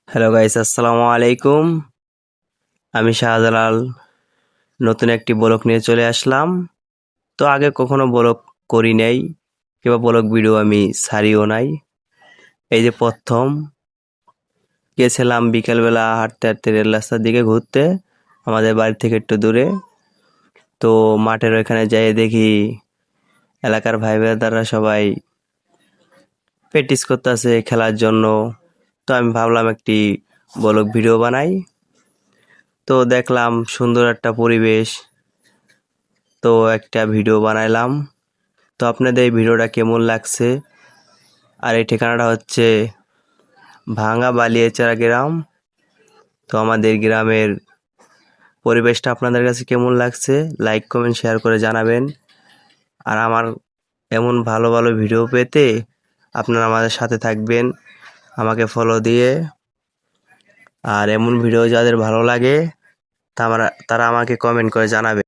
Hello guys, আসসালামু আলাইকুম। আমি শাহজালাল নতুন একটি ব্লগ নিয়ে চলে আসলাম। তো আগে কখনো ব্লগ করি নাই কিংবা ব্লগ ভিডিও আমি ছাড়িও নাই। এই যে প্রথম গেছিলাম বিকেলবেলা হাঁটতে হাঁটতে রেল রাস্তার দিকে ঘুরতে, আমাদের বাড়ি থেকে একটু দূরে। তো মাঠের ওইখানে যাই দেখি এলাকার ভাই ব্রাদাররা সবাই প্র্যাকটিস করতেছে খেলার জন্য। তো আমি ভাবলাম একটি ব্লগ ভিডিও বানাই। তো দেখলাম সুন্দর একটা পরিবেশ, তো একটা ভিডিও বানাইলাম। তো আপনাদের এই ভিডিওটা কেমন লাগছে? আর এই ঠিকানাটা হচ্ছে ভাঙা বালিয়াচারা গ্রাম। তো আমাদের গ্রামের পরিবেশটা আপনাদের কাছে কেমন লাগছে লাইক কমেন্ট শেয়ার করে জানাবেন। আর আমার এমন ভালো ভালো ভিডিও পেতে আপনারা আমাদের সাথে থাকবেন, আমাকে ফলো দিয়ে। আর এমন ভিডিও যাদের ভালো লাগে তারা আমাকে কমেন্ট করে জানাবে।